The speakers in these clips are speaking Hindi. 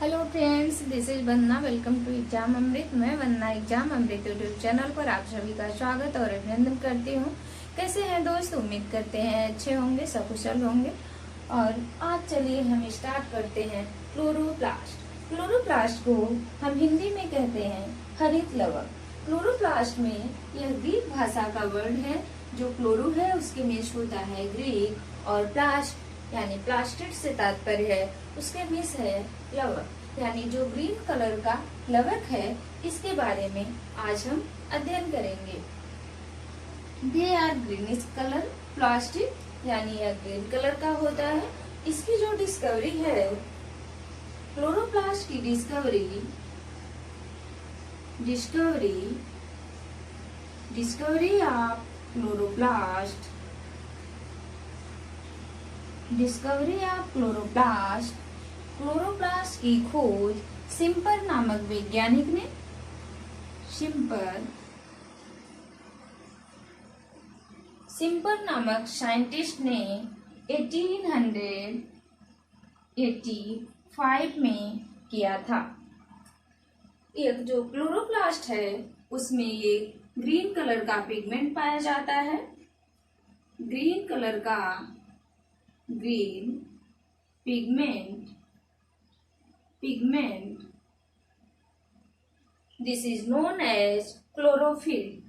Hello friends, this is Vandana. Welcome to exam Amrit. मैं Vandana exam Amrit YouTube channel पर आप सभी का स्वागत और अभिनंदन करती हूँ। कैसे हैं दोस्त? उम्मीद करते हैं अच्छे होंगे, सकुशल होंगे। और आज चलिए हम स्टार्ट करते हैं क्लोरोप्लास्ट। क्लोरोप्लास्ट को हम हिंदी में कहते हैं हरित लवक। क्लोरोप्लास्ट में यह ग्रीक भाषा का वर्ड है। जो क्लोरो है उसके मीन्स होता है ग्रीक, और प्लास्ट यानी प्लास्टिड से तात्पर्य है उसके मिस है लवक, यानी जो ग्रीन कलर का लवक है। इसके बारे में आज हम अध्ययन करेंगे। They are greenish colour plastic, यानी यह ग्रीन कलर का होता है। इसकी जो डिस्कवरी है, क्लोरोप्लास्ट की डिस्कवरी ऑफ क्लोरोप्लास्ट क्लोरोप्लास्ट की खोज शिम्पर नामक वैज्ञानिक ने, शिम्पर नामक साइंटिस्ट ने 1885 में किया था। एक जो क्लोरोप्लास्ट है उसमें ये ग्रीन कलर का पिगमेंट पाया जाता है। ग्रीन कलर का pigment this is known as chlorophyll.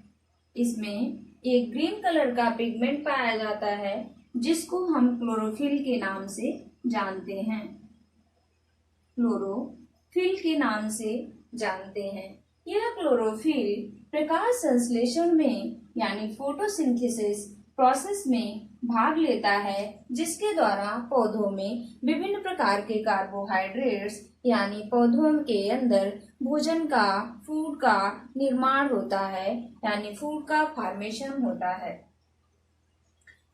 इसमें एक ग्रीन कलर का पिगमेंट पाया जाता है जिसको हम क्लोरोफिल के नाम से जानते हैं। यह क्लोरोफिल प्रकाश संश्लेषण में यानी फोटोसिंथेसिस प्रोसेस में भाग लेता है, जिसके द्वारा पौधों में विभिन्न प्रकार के कार्बोहाइड्रेट्स यानी पौधों के अंदर भोजन का, फूड का निर्माण होता है, यानी फूड का फॉर्मेशन होता है।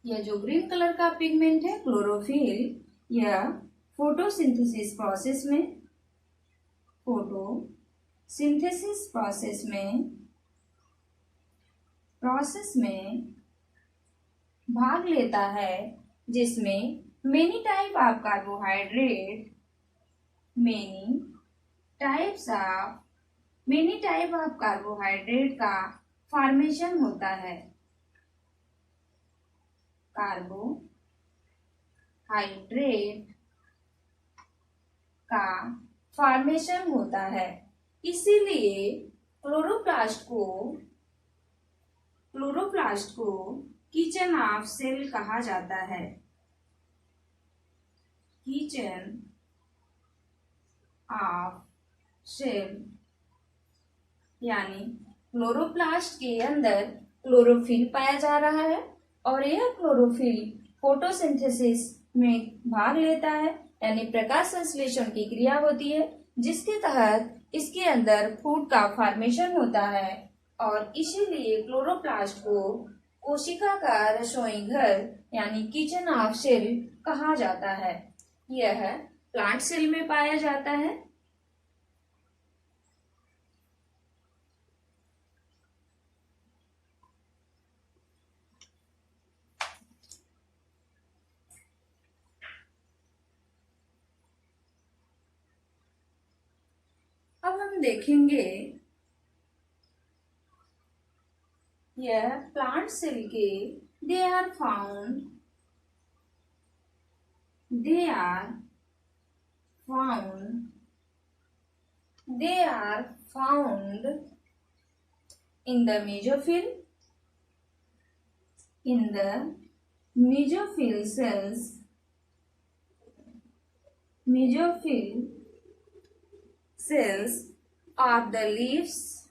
यह जो ग्रीन कलर का पिगमेंट है क्लोरोफिल, यह फोटोसिंथेसिस प्रोसेस में भाग लेता है, जिसमें मेनी टाइप्स ऑफ कार्बोहाइड्रेट का फॉर्मेशन होता है। इसीलिए क्लोरोप्लास्ट को किचन ऑफ सेल कहा जाता है। यानी क्लोरोप्लास्ट के अंदर क्लोरोफिल पाया जा रहा है और यह क्लोरोफिल फोटोसिंथेसिस में भाग लेता है, यानी प्रकाश संश्लेषण की क्रिया होती है, जिसके तहत इसके अंदर फूड का फॉर्मेशन होता है। और इसीलिए क्लोरोप्लास्ट को कोशिका का रसोई घर यानी किचन ऑफ सेल कहा जाता है। यह प्लांट सेल में पाया जाता है। अब हम देखेंगे यह प्लांट सेल के they are found in the mesophil cells of the leaves.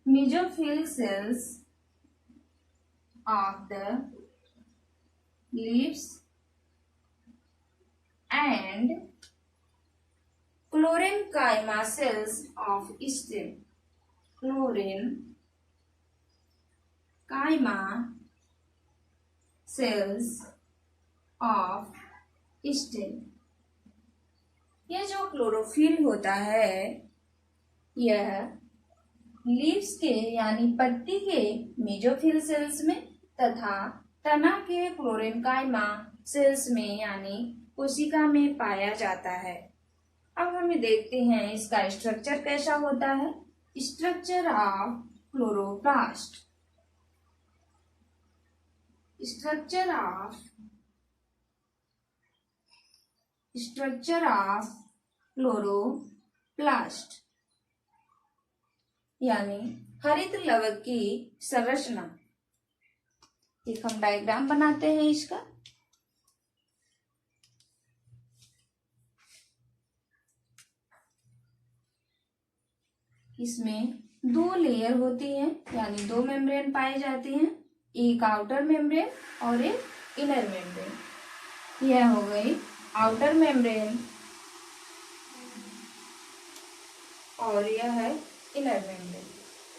Mesophyll cells of the leaves and chlorenchyma cells of stem. Chlorenchyma cells of stem. यह जो क्लोरोफिल होता है, यह लीव्स के यानी पत्ती के मेसोफिल सेल्स में तथा तना के क्लोरेन्काइमा सेल्स में यानी कोशिका में पाया जाता है। अब हमें देखते हैं इसका स्ट्रक्चर कैसा होता है। Structure of chloroplast. Structure of chloroplast यानी हरित लवक की संरचना। एक हम डायग्राम बनाते हैं इसका। इसमें दो लेयर होती हैं, यानी दो मेम्ब्रेन पाई जाती हैं, एक आउटर मेम्ब्रेन और एक इनर मेम्ब्रेन। यह हो गई आउटर मेम्ब्रेन और यह है इनर मेम्ब्रेन।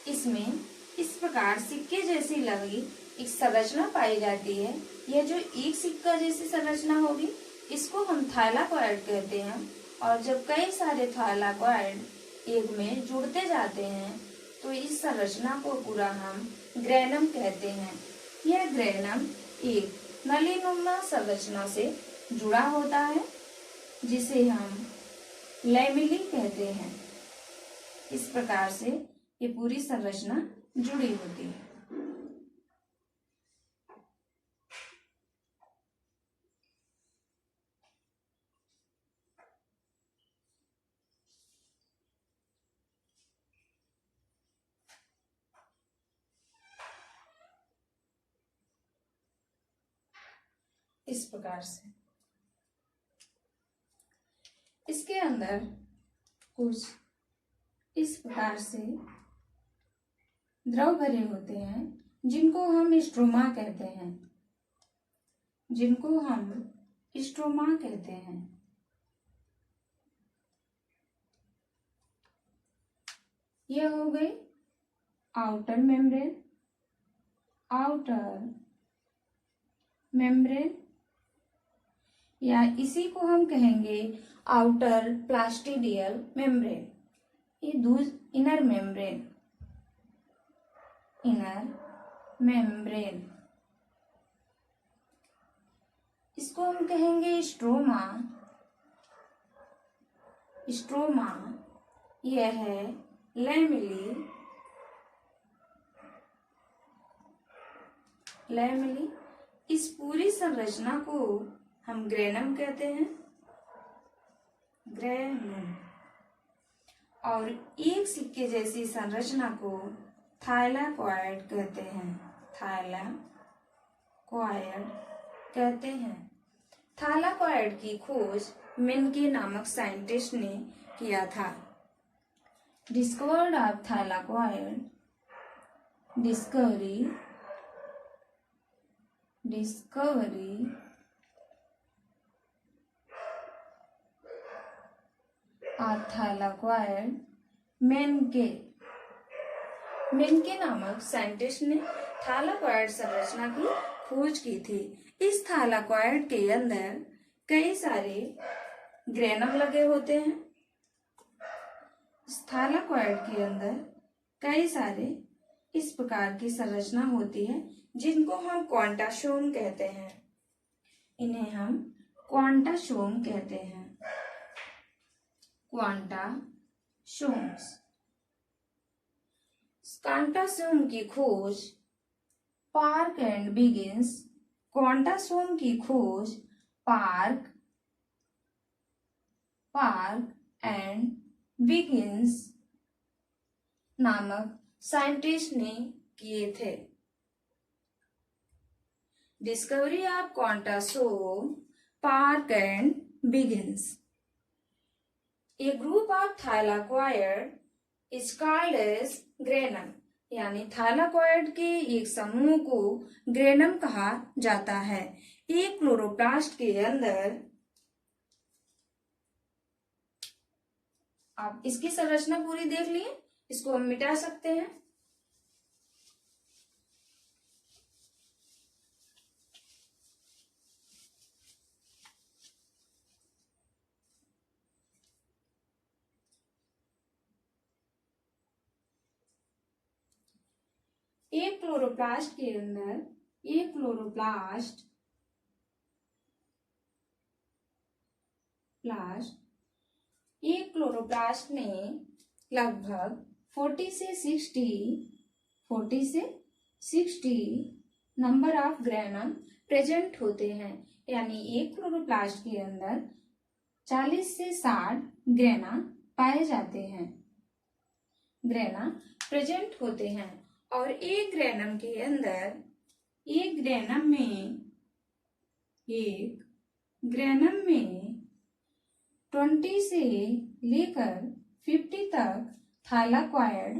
इसमें इस प्रकार सिक्के जैसी लगी एक संरचना पाई जाती है। यह जो एक सिक्का जैसी संरचना होगी इसको हम थाइलाकॉइड कहते हैं। और जब कई सारे थाइलाकॉइड एक में जुड़ते जाते हैं तो इस संरचना को पूरा हम ग्रेनम कहते हैं। यह ग्रेनम एक नलीनुमा संरचना से जुड़ा होता है जिसे हम लैमेली कहते हैं। इस प्रकार से ये पूरी संरचना जुड़ी होती है। इस प्रकार से इसके अंदर कुछ इस प्रकार से द्रव भरे होते हैं जिनको हम स्ट्रोमा कहते हैं। यह हो गई आउटर मेम्ब्रेन या इसी को हम कहेंगे आउटर प्लास्टिडियल मेम्ब्रेन। ये इनर मेम्ब्रेन इसको हम कहेंगे स्ट्रोमा। यह है लैमेली। इस पूरी संरचना को हम ग्रेनम कहते हैं। और एक सिक्के जैसी संरचना को थाइलाकॉइड कहते हैं। थाइलाकॉइड की खोज मेन्के नामक साइंटिस्ट ने किया था। Discovered of thylakoid discovery of thylakoid Menke नामक साइंटिस्ट ने थाइलाकॉइड संरचना की खोज की थी। इस थाइलाकॉइड के अंदर कई सारे ग्रेनम लगे होते हैं। इस थाइलाकॉइड के अंदर कई सारे इस प्रकार की संरचना होती है जिनको हम क्वांटासोम कहते हैं। इन्हें हम क्वांटासोम कहते हैं। क्वांटासोम की खोज पार्क एंड बिगिंस नामक साइंटिस्ट ने किए थे। Discovery of quantasome Park and Biggins. A group of thylakoid is called as granum, यानी थाइलाकॉइड के एक समूह को ग्रेनम कहा जाता है। एक क्लोरोप्लास्ट के अंदर आप इसकी संरचना पूरी देख लिए, इसको हम मिटा सकते हैं। एक क्लोरोप्लास्ट के अंदर एक एक क्लोरोप्लास्ट में लगभग 40 से 60 नंबर ऑफ ग्रेनम प्रेजेंट होते हैं। यानी एक क्लोरोप्लास्ट के अंदर 40 से 60 ग्रेना पाए जाते हैं, ग्रेना प्रेजेंट होते हैं। और एक ग्रेनम में 20 से लेकर 50 तक थाइलाकॉइड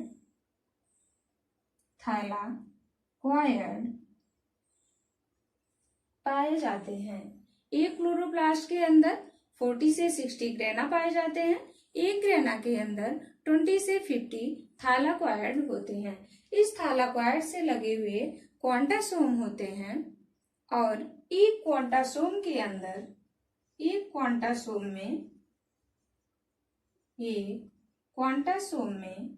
पाए जाते हैं। एक क्लोरोप्लास्ट के अंदर 40 से 60 ग्रेना पाए जाते हैं। एक ग्रेना के अंदर 20 से 50 थाइलाकॉइड होते हैं। इस थाइलाकॉइड से लगे हुए क्वांटासोम होते हैं और एक क्वांटासोम में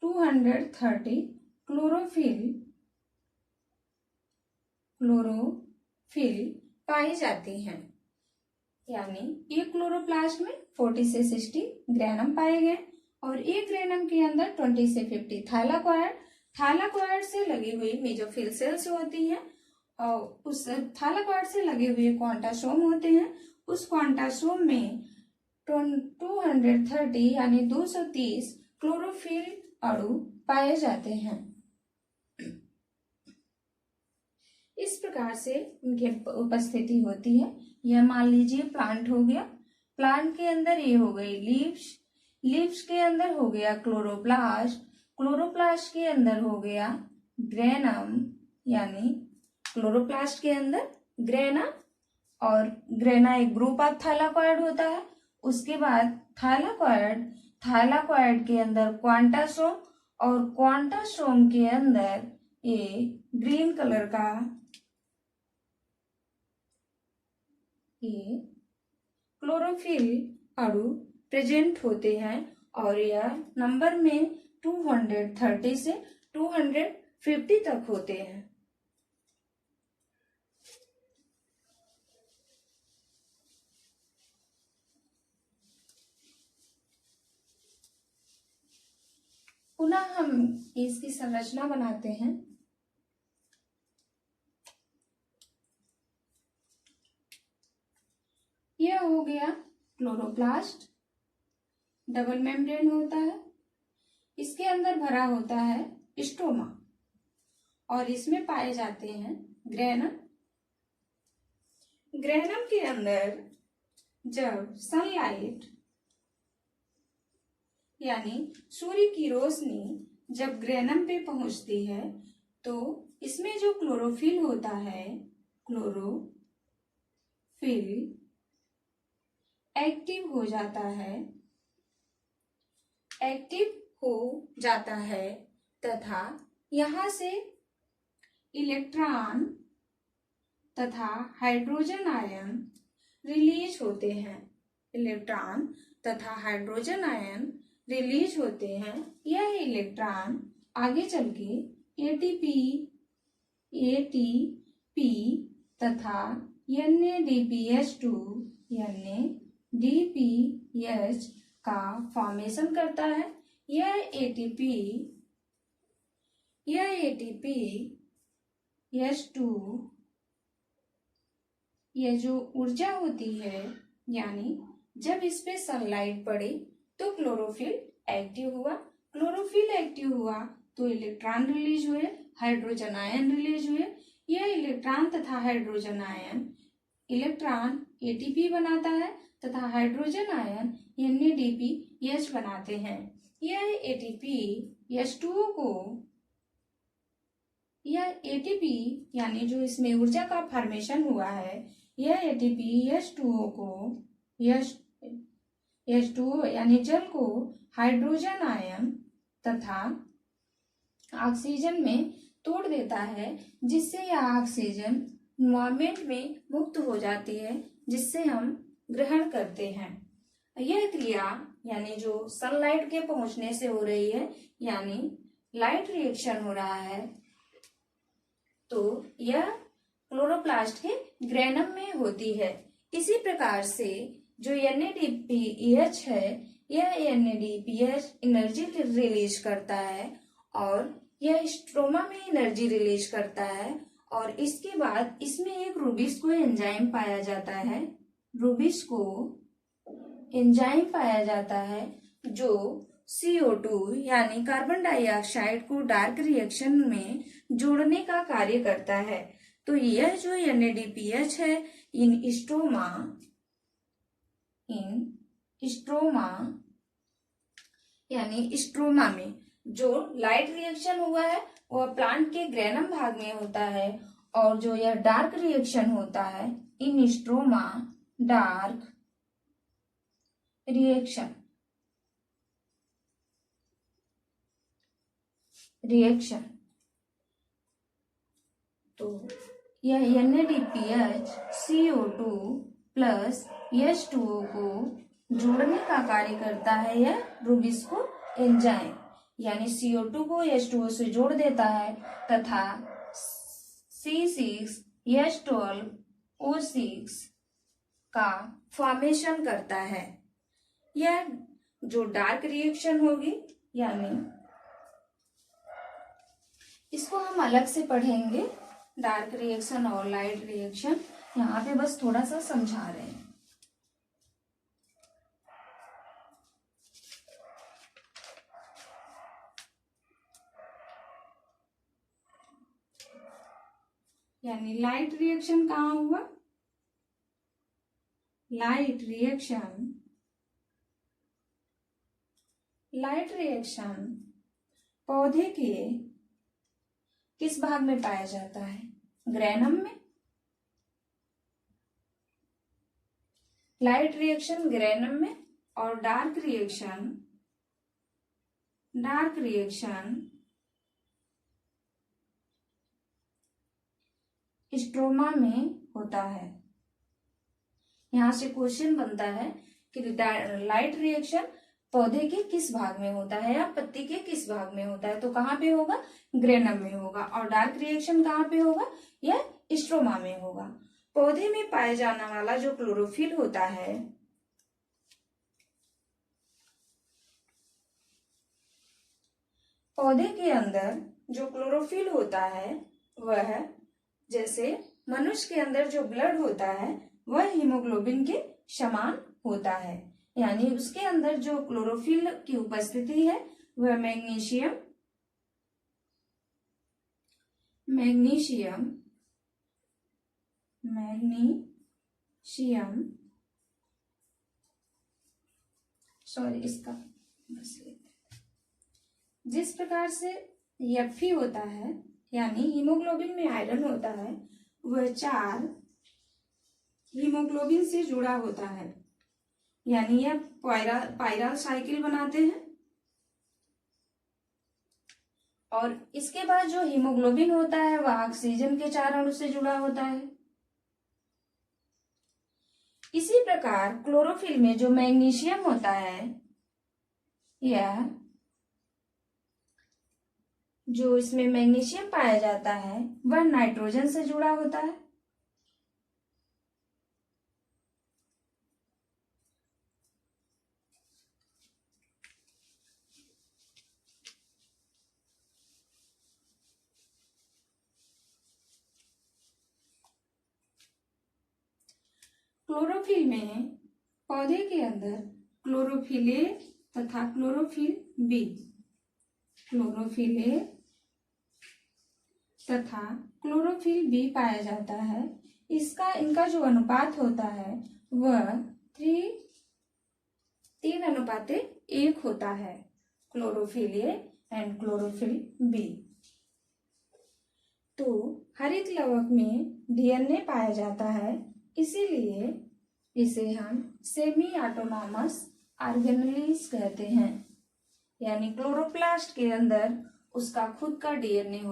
230 क्लोरोफिल पाई जाती हैं। यानी एक क्लोरोप्लास्ट में 40 से 60 ग्रेनम पाए गए और एक ग्रेनम के अंदर 20 से 50 थाइलाकॉइड से लगी हुई मेसोफिल सेल्स होती हैं और उस थाइलाकॉइड से लगे हुए क्वांटासोम होते हैं। उस क्वांटासोम में 230 यानी 230 क्लोरोफिल अणु पाए जाते हैं। इस प्रकार से उनकी उपस्थिति होती है। यह मान लीजिए प्लांट हो गया, प्लांट के अंदर ये हो गई लीव्स के अंदर हो गया क्लोरोप्लास्ट के अंदर हो गया ग्रेनम, यानी क्लोरोप्लास्ट के अंदर ग्रेना, और ग्रेना एक ग्रुप ऑफ थाइलाकॉइड होता है। उसके बाद थाइलाकॉइड के अंदर क्वांटासोम और क्वांटासोम के अंदर ये ग्रीन कलर का ये क्लोरोफिल अणु प्रेजेंट होते हैं और यह नंबर में 230 से 250 तक होते हैं। पुनः हम इसकी संरचना बनाते हैं। यह हो गया क्लोरोप्लास्ट, डबल मेम्ब्रेन होता है। इसके अंदर भरा होता है स्टोमा और इसमें पाए जाते हैं ग्रेनम। ग्रेनम के अंदर जब सनलाइट यानी सूर्य की रोशनी जब ग्रेनम पे पहुंचती है तो इसमें जो क्लोरोफिल होता है, क्लोरोफिल एक्टिव हो जाता है तथा यहाँ से इलेक्ट्रॉन तथा हाइड्रोजन आयन रिलीज होते हैं। यह इलेक्ट्रॉन आगे चल के एटीपी तथा NADPH का फॉर्मेशन करता है। यह एटीपी H2 यह जो ऊर्जा होती है, यानी जब इस पे सनलाइट पड़ी तो क्लोरोफिल एक्टिव हुआ तो इलेक्ट्रॉन रिलीज हुए, हाइड्रोजन आयन रिलीज हुए। यह इलेक्ट्रॉन तथा हाइड्रोजन आयन, इलेक्ट्रॉन एटीपी बनाता है तथा हाइड्रोजन आयन NADPH बनाते हैं। यह एटीपी यानी जो इसमें ऊर्जा का फॉर्मेशन हुआ है, यह एटीपी H2O यानी जल को हाइड्रोजन आयन तथा ऑक्सीजन में तोड़ देता है, जिससे यह ऑक्सीजन एनवायरमेंट में मुक्त हो जाती है, जिससे हम ग्रहण करते हैं। यह क्रिया यानी जो सनलाइट के पहुंचने से हो रही है, यानी लाइट रिएक्शन हो रहा है, तो यह क्लोरोप्लास्ट के ग्रेनम में होती है। इसी प्रकार से जो NADPH है, यह NADPH एनर्जी रिलीज करता है और यह स्ट्रोमा में एनर्जी रिलीज करता है। और इसके बाद इसमें एक रूबिस्को एंजाइम पाया जाता है। रूबिस्को एंजाइम पाया जाता है जो CO2 यानी कार्बन डाइऑक्साइड को डार्क रिएक्शन में जोड़ने का कार्य करता है। तो यह जो NADPH है इन स्ट्रोमा यानी स्ट्रोमा में जो लाइट रिएक्शन हुआ है वह प्लांट के ग्रेनम भाग में होता है, और जो यह डार्क रिएक्शन होता है इन स्ट्रोमा डार्क रिएक्शन। तो यह NADPH CO2 प्लस H2O को जोड़ने का कार्य करता है यह रूबिस्को एंजाइम, यानी CO2 को H2O से जोड़ देता है तथा C6H12O6 का फॉर्मेशन करता है। यह जो डार्क रिएक्शन होगी, यानी इसको हम अलग से पढ़ेंगे, डार्क रिएक्शन और लाइट रिएक्शन। यहाँ पे बस थोड़ा सा समझा रहे हैं। यानी लाइट रिएक्शन कहाँ हुआ? लाइट रिएक्शन पौधे के किस भाग में पाया जाता है? ग्रेनम में। लाइट रिएक्शन ग्रेनम में और डार्क रिएक्शन स्ट्रोमा में होता है। यहां से क्वेश्चन बनता है कि लाइट रिएक्शन पौधे के किस भाग में होता है या पत्ती के किस भाग में होता है? तो कहाँ पे होगा? ग्रेनम में होगा। और डार्क रिएक्शन कहाँ पे होगा? यह स्ट्रोमा में होगा। पौधे में पाया जाने वाला जो क्लोरोफिल होता है, पौधे के अंदर जो क्लोरोफिल होता है वह, जैसे मनुष्य के अंदर जो ब्लड होता है वह हीमोग्लोबिन के समान होता है, यानी उसके अंदर जो क्लोरोफिल की उपस्थिति है वह मैग्नीशियम इसका जिस प्रकार से Fe होता है, यानी हीमोग्लोबिन में आयरन होता है, वह 4 हीमोग्लोबिन से जुड़ा होता है, यानी यह पायरल साइकिल बनाते हैं। और इसके बाद जो हीमोग्लोबिन होता है वह ऑक्सीजन के 4 अणु से जुड़ा होता है। इसी प्रकार क्लोरोफिल में जो मैग्नीशियम होता है, यह जो इसमें मैग्नीशियम पाया जाता है वह नाइट्रोजन से जुड़ा होता है। क्लोरोफिल में पौधे के अंदर क्लोरोफिल ए तथा क्लोरोफिल बी पाया जाता है। इनका जो अनुपात होता है वह 3:1 होता है, chlorophyll A and chlorophyll B. तो हरित लवक में DNA पाया जाता है, इसीलिए इसे हम सेमी ऑटोनॉमस ऑर्गेनेल्स कहते हैं, यानी क्लोरोप्लास्ट के अंदर उसका खुद का DNA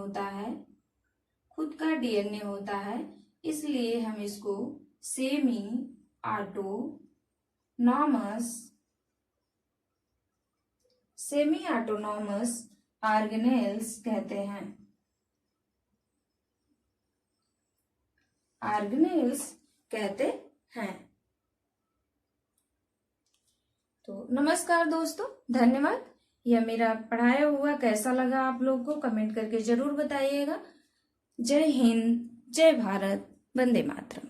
होता है, इसलिए हम इसको सेमी ऑटोनॉमस ऑर्गेनेल्स कहते हैं। ऑर्गेनेल्स कहते हैं। तो नमस्कार दोस्तों, धन्यवाद। यह मेरा पढ़ाया हुआ कैसा लगा आप लोग को कमेंट करके जरूर बताइएगा। जय हिंद, जय भारत, वंदे मातरम।